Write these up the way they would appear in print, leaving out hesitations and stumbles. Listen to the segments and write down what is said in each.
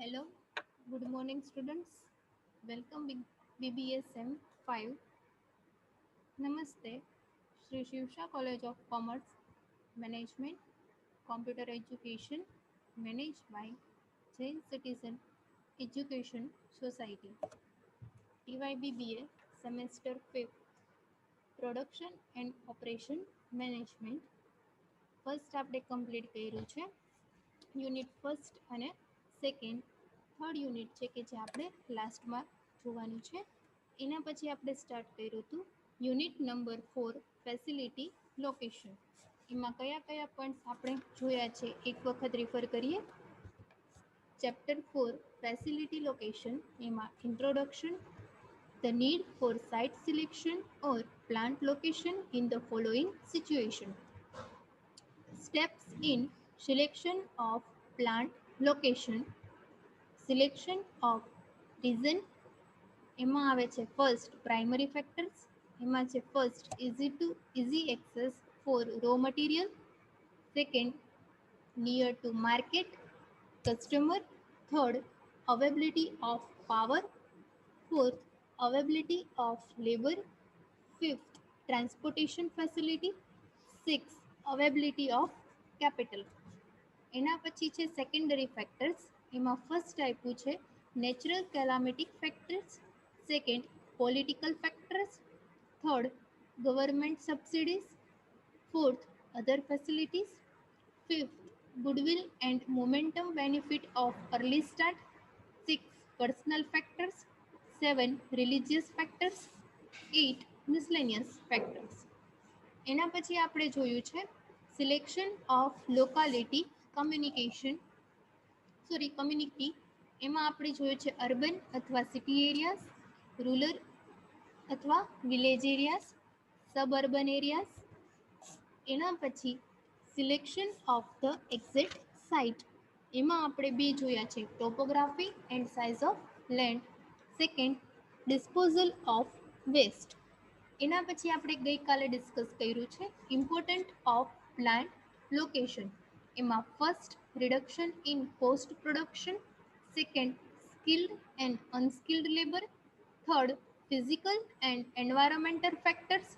Hello, good morning students. Welcome BBSM 5. Namaste. Sri Shivsha College of Commerce Management Computer Education managed by Jain Citizen Education Society. TYBBA Semester 5 Production and Operation Management. First આપણે complete કર્યું છે unit first અને second. Third unit છે કે જે આપણે લાસ્ટમાં જોવાનું છે. એના પછી આપણે સ્ટાર્ટ કર્યું હતું યુનિટ નંબર 4 ફેસિલિટી લોકેશન. એમાં કયા કયા પોઈન્ટ્સ આપણે જોયા છે એક વખત રિફર કરીએ. ચેપ્ટર 4 ફેસિલિટી લોકેશન એમાં introduction, the need for site selection or plant location in the following situation. Steps in selection of plant location. Selection of reason એમાં આવે છે ફર્સ્ટ પ્રાઇમરી ફેક્ટર્સ. એમાં છે first easy access for raw material. Second near to market customer. Third availability of power. fourth availability of labor. fifth transportation facility. sixth availability of capital. એના પછી છે secondary factors. એમાં first આપ્યું છે natural calamitic factors. Second political factors. Third government subsidies. Fourth other facilities. Fifth goodwill and momentum benefit of early start. Six personal factors. Seven religious factors. 8 miscellaneous factors. એના પછી આપણે જોયું છે selection of locality community. એમાં આપણે જોયું છે urban અથવા સિટી એરિયાઝ, રૂરલ અથવા વિલેજ એરિયાઝ, સબઅર્બન એરિયાઝ. એના પછી selection of the exact site. એમાં આપણે બે જોયા છે topography and size of land. Second disposal of waste. એના પછી આપણે ગઈકાલે ડિસ્કસ કર્યું છે ઇમ્પોર્ટન્ટ ઓફ પ્લાન્ટ લોકેશન. એમાં first reduction in post production. Second skilled and unskilled labour. Third physical and environmental factors.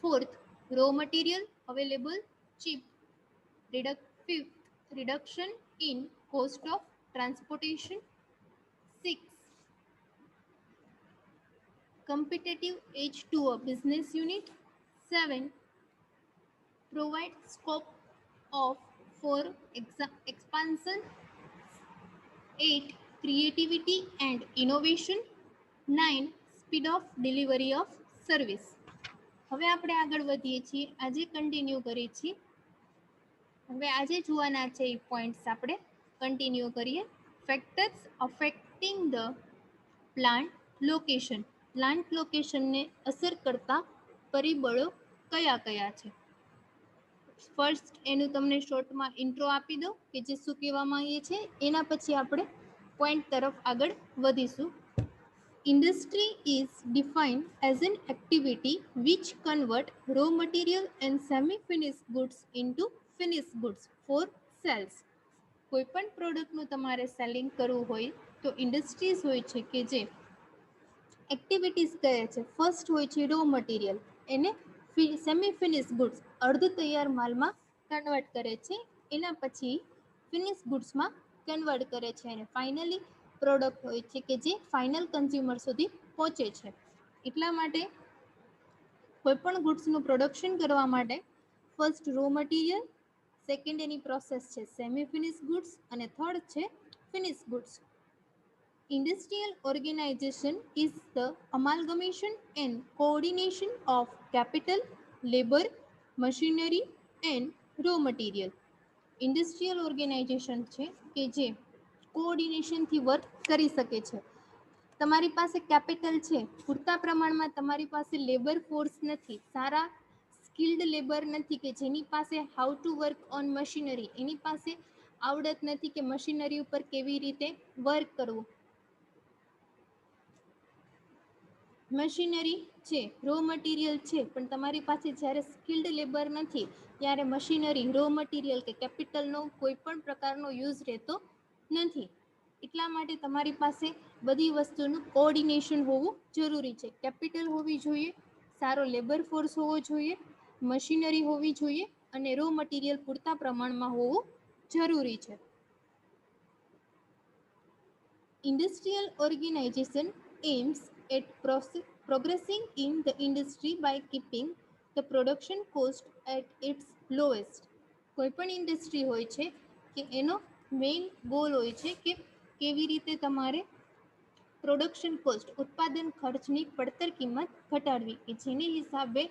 Fourth raw material available cheap. Fifth reduction in cost of transportation. Six competitive edge to a business unit. 7 provide scope of for expansion. 8 creativity and innovation. 9 speed of delivery of service. હવે આપણે આગળ વધીએ છીએ. આજે continue કરીએ છીએ. હવે આજે જોવાના છે એ પોઈન્ટ્સ આપણે કન્ટિન્યુ કરીએ. Factors affecting the plant location. Plant લોકેશનને અસર કરતા પરિબળો કયા કયા છે. ફર્સ્ટ એનું તમને શોર્ટમાં ઇન્ટ્રો આપી દઉં કે જે શું કહેવા માંગીએ છે. એના પછી આપણે પોઈન્ટ તરફ આગળ વધીશું. Industry is defined as an activity which convert raw material and semi finish goods into finish goods for sales. કોઈપણ પ્રોડક્ટનું તમારે સેલિંગ કરવું હોય તો ઇન્ડસ્ટ્રીઝ હોય છે કે જે એક્ટિવિટીઝ કહે છે. ફર્સ્ટ હોય છે રો મટીરિયલ, એને સેમી ફિનિશ ગુડ્સ અર્ધ તૈયાર માલમાં કન્વર્ટ કરે છે. એના પછી ફિનિશ ગુડ્સમાં કન્વર્ટ કરે છે અને ફાઇનલી પ્રોડક્ટ હોય છે કે જે ફાઇનલ કન્ઝ્યુમર સુધી પહોંચે છે. એટલા માટે કોઈપણ ગુડ્સનું પ્રોડક્શન કરવા માટે ફર્સ્ટ રો મટીરિયલ, સેકન્ડ એની પ્રોસેસ છે સેમી ફિનિશ ગુડ્સ અને થર્ડ છે finish goods. Industrial organization is the amalgamation and coordination of capital, labor, machinery and raw material. Industrial organisation છે કે જે કોઓર્ડિનેશનથી વર્ક કરી શકે છે. તમારી પાસે કેપિટલ છે, પૂરતા પ્રમાણમાં તમારી પાસે લેબર ફોર્સ નથી, સારા સ્કિલ્ડ લેબર નથી કે જેની પાસે how to work on machinery, એની પાસે આવડત નથી કે મશીનરી ઉપર કેવી રીતે વર્ક કરવું. મશીનરી છે, રો મટીરિયલ છે, પણ તમારી પાસે જ્યારે સ્કિલ્ડ લેબર નથી ત્યારે મશીનરી, રો મટીરિયલ કે કેપિટલનો કોઈ પણ પ્રકારનો યુઝ રહેતો નથી. એટલા માટે તમારી પાસે બધી વસ્તુનું કોઓર્ડિનેશન હોવું જરૂરી છે. કેપિટલ હોવી જોઈએ, સારો લેબર ફોર્સ હોવો જોઈએ, મશીનરી હોવી જોઈએ અને રો મટીરિયલ પૂરતા પ્રમાણમાં હોવું જરૂરી છે. Industrial organization aims at progressing in the industry by keeping the production cost at its lowest. કોઈપણ ઇન્ડસ્ટ્રી હોય છે કે એનો મેઇન ગોલ હોય છે કે કેવી રીતે તમારે પ્રોડક્શન કોસ્ટ ઉત્પાદન ખર્ચની પડતર કિંમત ઘટાડવી કે જેની હિસાબે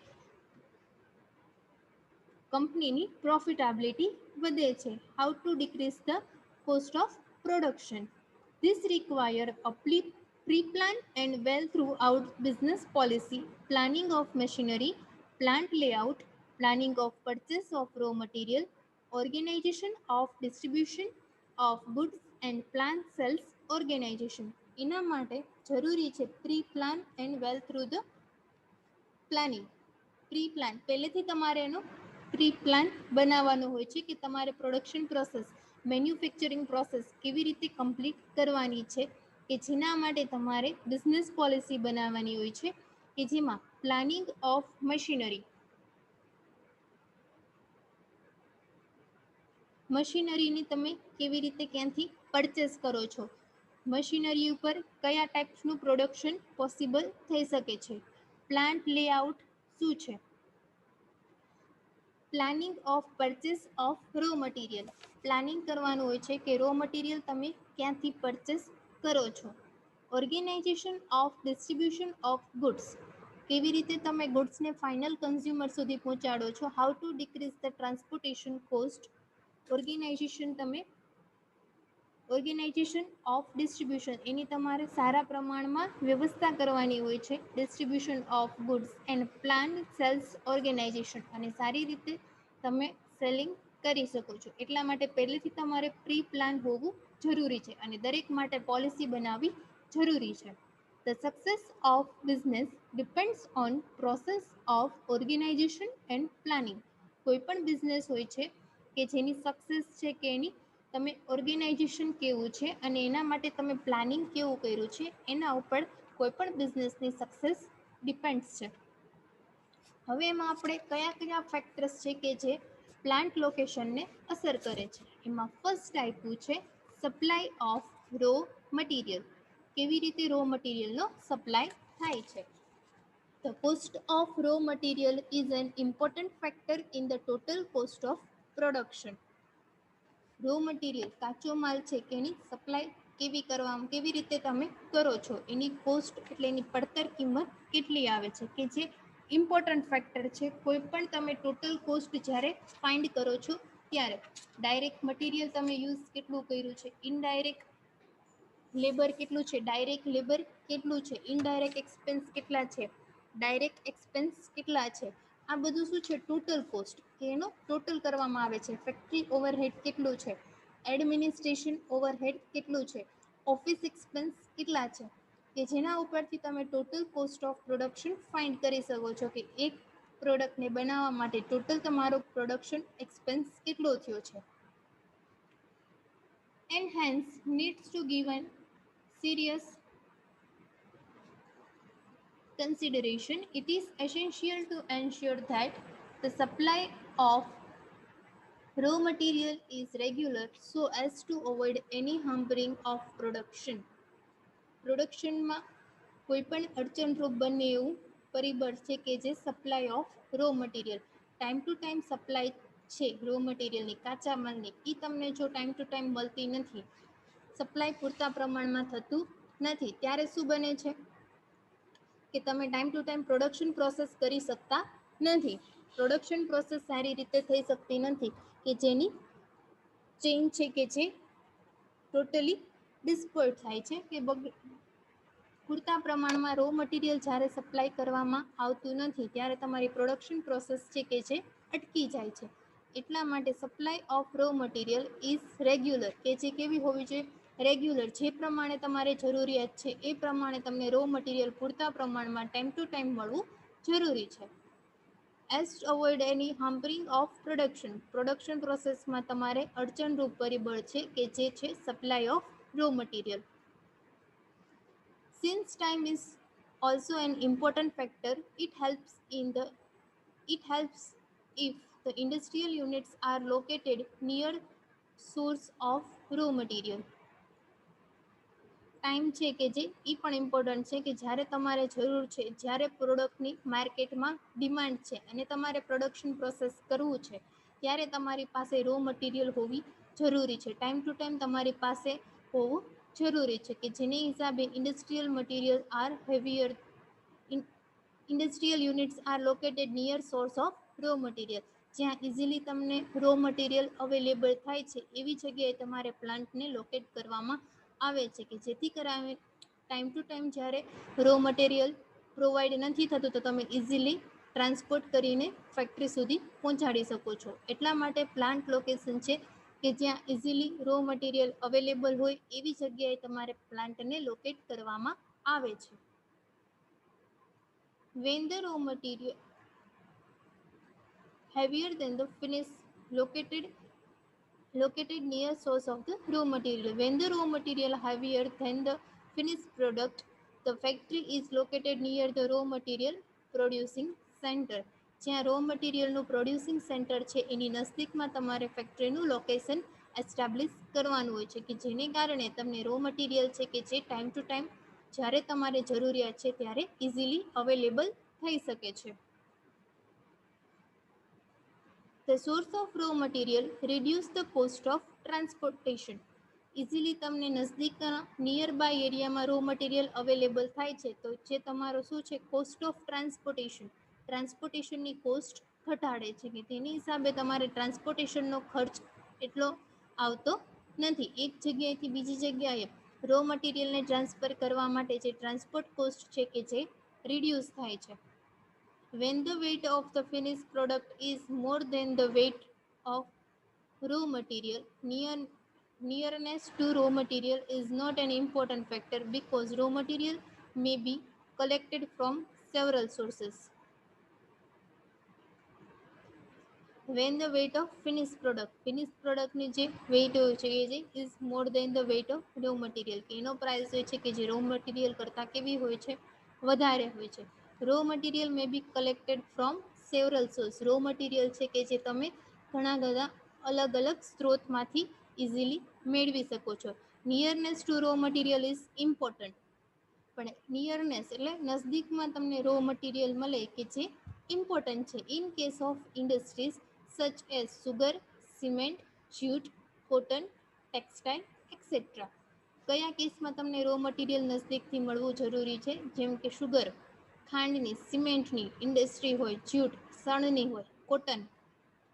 કંપનીની પ્રોફિટેબિલિટી વધે છે. How to decrease the cost of production. This requires a pre-planned and well throughout business policy, planning of machinery, plant layout, planning of purchase of raw material, organization of distribution of goods and plant sales organization. એના માટે જરૂરી છે pre plan and well through the planning. Pre plan પહેલેથી તમારે એનો pre plan બનાવવાનો હોય છે કે તમારે પ્રોડક્શન પ્રોસેસ, મેન્યુફેક્ચરિંગ પ્રોસેસ કેવી રીતે કમ્પ્લીટ કરવાની છે કે જેના માટે તમારે બિઝનેસ પોલિસી બનાવવાની હોય છે કે જેમાં પ્લાનિંગ ઓફ મશીનરીની તમે કેવી રીતે ક્યાંથી પરચેસ કરો છો, મશીનરી ઉપર કયા ટાઈપ્સનું પ્રોડક્શન પોસિબલ થઈ શકે છે, પ્લાન્ટ લેઆઉટ શું છે, planning of purchase of raw material, planning કરવાનું હોય છે કે રો મટીરિયલ તમે ક્યાંથી પરચેસ કરો છો, organisation of distribution of goods, કેવી રીતે તમે ગુડ્સને ફાઇનલ કન્ઝ્યુમર સુધી પહોંચાડો છો, how to decrease the transportation cost, organisation of distribution એની તમારે સારા પ્રમાણમાં વ્યવસ્થા કરવાની હોય છે, distribution of goods and plan sales organisation અને સારી રીતે તમે સેલિંગ કરી શકો છો. એટલા માટે પહેલેથી તમારે પ્રી પ્લાન હોવું જરૂરી છે અને દરેક માટે પોલિસી બનાવવી જરૂરી છે. The success of business depends on process of organization and planning. કોઈ પણ બિઝનેસ હોય છે કે જેની સક્સેસ છે કે એની તમે ઓર્ગેનાઇઝેશન કેવું છે અને એના માટે તમે પ્લાનિંગ કેવું કર્યું છે એના ઉપર કોઈ પણ બિઝનેસની સક્સેસ ડિપેન્ડ્સ છે. હવે એમાં આપણે કયા કયા ફેક્ટર્સ છે કે જે પ્લાન્ટ લોકેશનને અસર કરે છે. એમાં ફર્સ્ટ આપ્યું છે સપ્લાય ઓફ રો મટીરિયલ. કેવી રીતે રો મટીરિયલનો સપ્લાય થાય છે. The cost of raw material is an important factor in the total cost of production. Raw material કાચો માલ છે કે એની સપ્લાય કેવી રીતે તમે કરો છો, એની કોસ્ટ એટલે એની પડતર કિંમત કેટલી આવે છે કે જે ઇમ્પોર્ટન્ટ ફેક્ટર છે. કોઈ પણ તમે ટોટલ કોસ્ટ જ્યારે ફાઇન્ડ કરો છો ત્યારે ડાયરેક્ટ મટીરિયલ તમે યુઝ કેટલું કર્યું છે, ઇનડાયરેક્ટ લેબર કેટલું છે, ડાયરેક્ટ લેબર કેટલું છે, ઇનડાયરેક્ટ એક્સપેન્સ કેટલા છે, ડાયરેક્ટ એક્સપેન્સ કેટલા છે, આ બધું શું છે ટોટલ કોસ્ટ કે એનો ટોટલ કરવામાં આવે છે. ફેક્ટરી ઓવરહેડ કેટલું છે, એડમિનિસ્ટ્રેશન ઓવરહેડ કેટલું છે, ઓફિસ એક્સપેન્સ કેટલા છે કે જેના ઉપરથી તમે total cost of production find કરી શકો છો કે એક પ્રોડક્ટને બનાવવા માટે ટોટલ તમારો પ્રોડક્શન એક્સપેન્સ કેટલો થયો છે. And hence needs to given serious consideration. It is essential to ensure that the supply of raw material is regular so as to avoid any hampering of production. પ્રોડક્શનમાં કોઈ પણ અડચણરૂપ બને એવું પરિબળ છે કે જે supply of raw material. Time to time supply છે row મટીરિયલની, કાચા માલની, એ તમને જો ટાઈમ ટુ ટાઈમ મળતી નથી, સપ્લાય પૂરતા પ્રમાણમાં થતું નથી, ત્યારે શું બને છે કે તમે time to time production process કરી શકતા નથી. પ્રોડક્શન પ્રોસેસ સારી રીતે થઈ શકતી નથી કે જેની ચેઇન છે કે જે ટોટલી ડિસ્પોઇલ થાય છે કે પૂરતા પ્રમાણમાં રો મટીરિયલ જ્યારે સપ્લાય કરવામાં આવતું નથી ત્યારે તમારી પ્રોડક્શન પ્રોસેસ છે કે જે અટકી જાય છે. એટલા માટે supply of raw material is regular કે જે કેવી હોવી જોઈએ, રેગ્યુલર. જે પ્રમાણે તમારે જરૂરિયાત છે એ પ્રમાણે તમને રો મટીરિયલ પૂરતા પ્રમાણમાં ટાઈમ ટુ ટાઈમ મળવું જરૂરી છે. As to avoid any hampering of production. Production પ્રોસેસમાં તમારે અડચણરૂપ પરિબળ છે કે જે છે supply of raw material. Since time is also an important factor, it helps if the industrial units are located near source of raw material. Time છે કે જે એ પણ ઇમ્પોર્ટન્ટ છે કે જ્યારે તમારે જરૂર છે, જ્યારે પ્રોડક્ટની માર્કેટમાં ડિમાન્ડ છે અને તમારે પ્રોડક્શન પ્રોસેસ કરવું છે, ત્યારે તમારી પાસે રો મટીરિયલ હોવી જરૂરી છે. ટાઈમ ટુ ટાઈમ તમારી પાસે હોવું જરૂરી છે કે જેની હિસાબે industrial material are heavier industrial units are located near source of raw material. જ્યાં ઇઝીલી તમને રો મટીરિયલ અવેલેબલ થાય છે એવી જગ્યાએ તમારે પ્લાન્ટને લોકેટ કરવામાં આવે છે કે જેથી કરાવે ટાઈમ ટુ ટાઈમ જ્યારે રો મટીરિયલ પ્રોવાઈડ નથી થતું તો તમે ઇઝીલી ટ્રાન્સપોર્ટ કરીને ફેક્ટરી સુધી પહોંચાડી શકો છો. એટલા માટે પ્લાન્ટ લોકેશન છે કે જ્યાં ઇઝીલી રો મટીરિયલ અવેલેબલ હોય એવી જગ્યાએ તમારે પ્લાન્ટને લોકેટ કરવામાં આવે છે. When the raw material heavier than the finish located near source of the raw material. When the raw material heavier than the finished product, the factory is located near the raw material producing center. જ્યાં row મટીરિયલનું producing centre છે એની નજદીકમાં તમારે ફેક્ટરીનું location establish કરવાનું હોય છે કે જેને કારણે તમને રો મટીરિયલ છે કે જે ટાઈમ ટુ ટાઈમ જ્યારે તમારે જરૂરિયાત છે ત્યારે ઇઝીલી અવેલેબલ થઈ શકે છે. The source of raw material reduce the cost of transportation. Easily તમને નજદીકના નિયર બાય એરિયામાં રો મટીરિયલ અવેલેબલ થાય છે તો જે તમારો શું છે કોસ્ટ ઓફ ટ્રાન્સપોર્ટેશનની કોસ્ટ ઘટાડે છે કે તેની હિસાબે તમારે ટ્રાન્સપોર્ટેશનનો ખર્ચ એટલો આવતો નથી. એક જગ્યાએથી બીજી જગ્યાએ રો મટીરિયલને ટ્રાન્સફર કરવા માટે જે ટ્રાન્સપોર્ટ કોસ્ટ છે કે જે રિડ્યુસ થાય છે. When the weight of the finished product is more than the weight of raw material, nearness to raw material is not an important factor because raw material may be collected from several sources. When the weight of finished productની જે weight હોય છે એ જે is more than the weight of raw material કે એનો price હોય છે કે જે રો મટીરિયલ કરતાં કેવી હોય છે વધારે હોય છે. Raw material may be collected from several source. Raw material છે કે જે તમે ઘણા બધા અલગ અલગ સ્ત્રોતમાંથી ઇઝીલી મેળવી શકો છો. Nearness to raw material is important. પણ નિયરનેસ એટલે નજદીકમાં તમને રો મટીરિયલ મળે કે જે ઇમ્પોર્ટન્ટ છે. In case of industries such as sugar, cement, jute, cotton, textile et cetera. કયા કેસમાં તમને રો મટીરિયલ નજદીકથી મળવું જરૂરી છે? જેમ કે શુગર, ખાંડની, સિમેન્ટની ઇન્ડસ્ટ્રી હોય, જ્યુટ, શણની હોય, કોટન,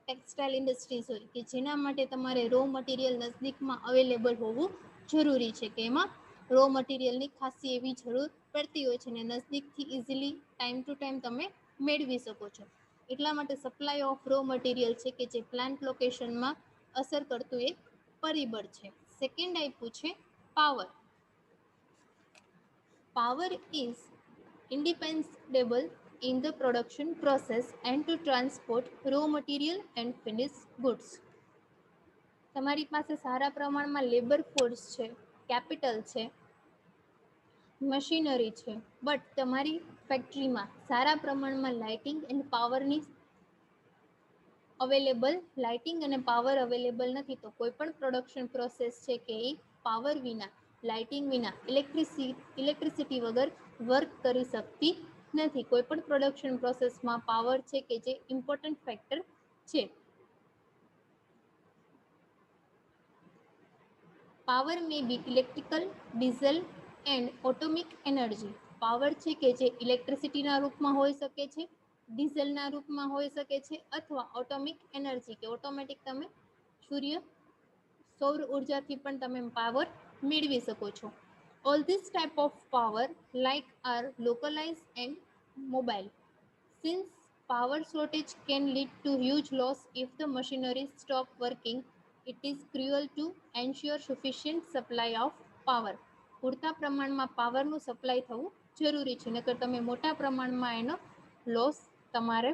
ટેક્સટાઇલ ઇન્ડસ્ટ્રીઝ હોય કે જેના માટે તમારે રો મટીરિયલ નજદીકમાં અવેલેબલ હોવું જરૂરી છે કે એમાં રો મટીરિયલની ખાસી એવી જરૂર પડતી હોય છે અને નજદીકથી ઇઝીલી ટાઈમ ટુ ટાઈમ તમે મેળવી શકો છો. એટલા માટે સપ્લાય ઓફ રો મટીરિયલ છે કે જે પ્લાન્ટ લોકેશનમાં અસર કરતું એક પરિબળ છે. સેકન્ડ આપ્યું છે power. Power is indispensable in the production process and to transport raw material and finished goods. તમારી પાસે સારા પ્રમાણમાં લેબર ફોર્સ છે, કેપિટલ છે, મશીનરી છે, બટ તમારી ફેક્ટરીમાં સારા પ્રમાણમાં લાઇટિંગ અને પાવર અવેલેબલ નથી તો કોઈ પણ પ્રોડક્શન પ્રોસેસ છે કે એ પાવર વિના, લાઇટિંગ વિના, ઇલેક્ટ્રિસિટી વગર વર્ક કરી શકતી નથી. કોઈ પણ પ્રોડક્શન પ્રોસેસમાં પાવર છે કે જે ઇમ્પોર્ટન્ટ ફેક્ટર છે. Power may be electrical, diesel and atomic energy. Power છે કે જે ઇલેક્ટ્રિસિટીના રૂપમાં હોઈ શકે છે, ડીઝલના રૂપમાં હોઈ શકે છે અથવા ઓટોમિક એનર્જી કે ઓટોમેટિક તમે સૌર ઉર્જાથી પણ તમે પાવર મેળવી શકો છો. All this type of power like are localise and mobile. Since power shortage can lead to huge loss if the machinery stop working, it is crucial to ensure sufficient supply of power. પૂરતા પ્રમાણમાં પાવરનું supply થવું જરૂરી છે નકર તમે મોટા પ્રમાણમાં એનો લોસ તમારે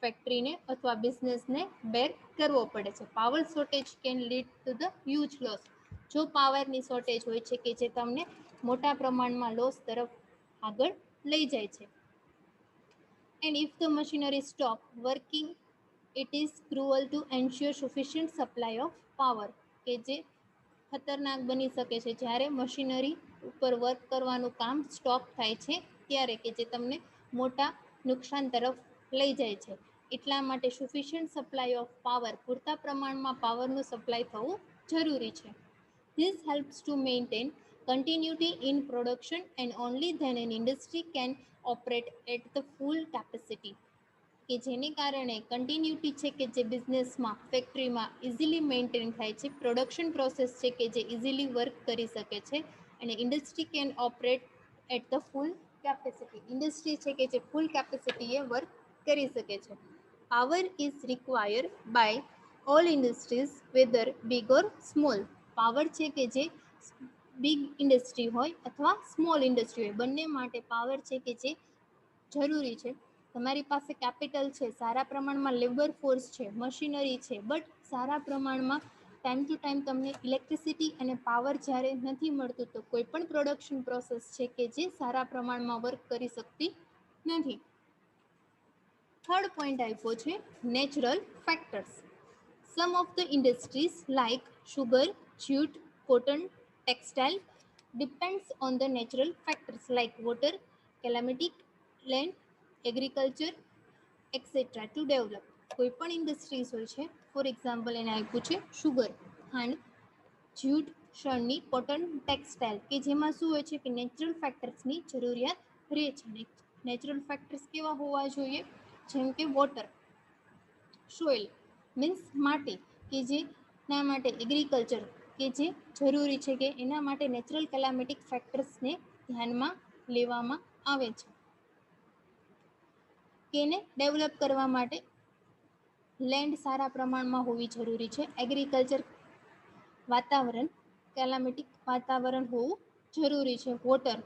ફેક્ટરીને અથવા બિઝનેસને બેર કરવો પડે છે. Power shortage can lead to the huge loss. જો પાવરની શોર્ટેજ હોય છે કે જે તમને મોટા પ્રમાણમાં લોસ તરફ આગળ લઈ જાય છે. And if the machinery stop working, it is crucial to ensure sufficient supply of power. કે જે ખતરનાક બની શકે છે જ્યારે મશીનરી ઉપર વર્ક કરવાનું કામ સ્ટોપ થાય છે ત્યારે, કે જે તમને મોટા નુકસાન તરફ લઈ જાય છે. એટલા માટે સફિશિયન્ટ સપ્લાય ઓફ પાવર, પૂરતા પ્રમાણમાં પાવરનું સપ્લાય થવું જરૂરી છે. This helps to maintain continuity in production and only then an industry can operate at the full capacity. કે જેને કારણે કન્ટિન્યુટી છે કે જે બિઝનેસમાં, ફેક્ટરીમાં ઇઝીલી મેન્ટેન થાય છે, પ્રોડક્શન પ્રોસેસ છે કે જે ઇઝીલી વર્ક કરી શકે છે, અને industry can operate at the full capacity, industry છે કે જે ફૂલ કેપેસિટીએ વર્ક કરી શકે છે. Power is required by all industries whether big or small. Power છે કે જે બિગ ઇન્ડસ્ટ્રી હોય અથવા સ્મોલ ઇન્ડસ્ટ્રી હોય, બંને માટે પાવર છે કે જે જરૂરી છે. તમારી પાસે કેપિટલ છે, સારા પ્રમાણમાં લેબર ફોર્સ છે, મશીનરી છે, બટ સારા પ્રમાણમાં ટાઈમ ટુ ટાઈમ તમને ઇલેક્ટ્રિસિટી અને પાવર જ્યારે નથી મળતું, તો કોઈ પણ પ્રોડક્શન પ્રોસેસ છે કે જે સારા પ્રમાણમાં વર્ક કરી શકતી નથી. થર્ડ પોઈન્ટ આપ્યો છે natural factors. Some of the industries like sugar, jute, cotton, textile depends on the natural factors like water, climatic, land, agriculture, etc. to develop. કોઈ પણ ઇન્ડસ્ટ્રીઝ હોય છે, ફોર એક્ઝામ્પલ એને આપ્યું છે શુગર, ખાંડ, જ્યુટ, શણની, કોટન, ટેક્સટાઇલ, કે જેમાં શું હોય છે કે નેચરલ ફેક્ટર્સની જરૂરિયાત રહે છે. નેચરલ ફેક્ટર્સ કેવા હોવા જોઈએ? જેમ કે વોટર, સોઇલ મીન્સ માટી, કે જેના માટે એગ્રીકલ્ચર કે જે જરૂરી છે, કે એના માટે નેચરલ કેલામેટિક ફેક્ટર્સને ધ્યાનમાં લેવામાં આવે છે. કે એને ડેવલપ કરવા માટે લેન્ડ સારા પ્રમાણમાં હોવી જરૂરી છે. એગ્રીકલ્ચર વાતાવરણ, કેલામેટિક વાતાવરણ હોવું જરૂરી છે. વોટર,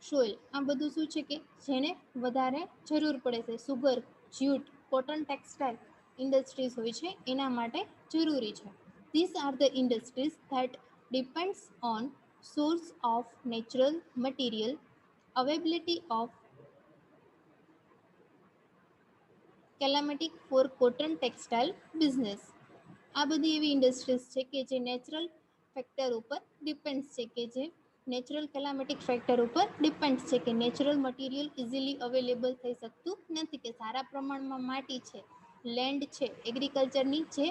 સોઇલ, આ બધું શું છે કે જેને વધારે જરૂર પડે છે. Sugar, jute, cotton, textile industries હોય છે એના માટે જરૂરી છે. These are the industries that depends on source of natural material, availability of calamitic for cotton textile business. આ બધી એવી ઇન્ડસ્ટ્રીઝ છે કે જે નેચરલ ફેક્ટર ઉપર ડિપેન્ડ્સ છે, કે જે નેચરલ કેલામેટિક ફેક્ટર ઉપર ડિપેન્ડ્સ છે, કે નેચરલ મટીરિયલ ઇઝીલી અવેલેબલ થઈ શકતું નથી, કે સારા પ્રમાણમાં માટી છે, લેન્ડ છે, એગ્રીકલ્ચરની જે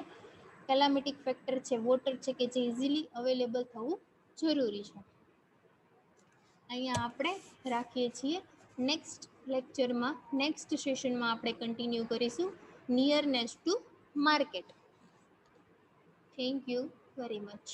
કેલામેટિક ફેક્ટર છે, વોટર છે, કે જે ઇઝીલી અવેલેબલ થવું જરૂરી છે. અહીંયા આપણે રાખીએ છીએ. નેક્સ્ટ લેક્ચરમાં, નેક્સ્ટ સેશનમાં આપણે કન્ટિન્યુ કરીશું nearness to market. Thank you very much.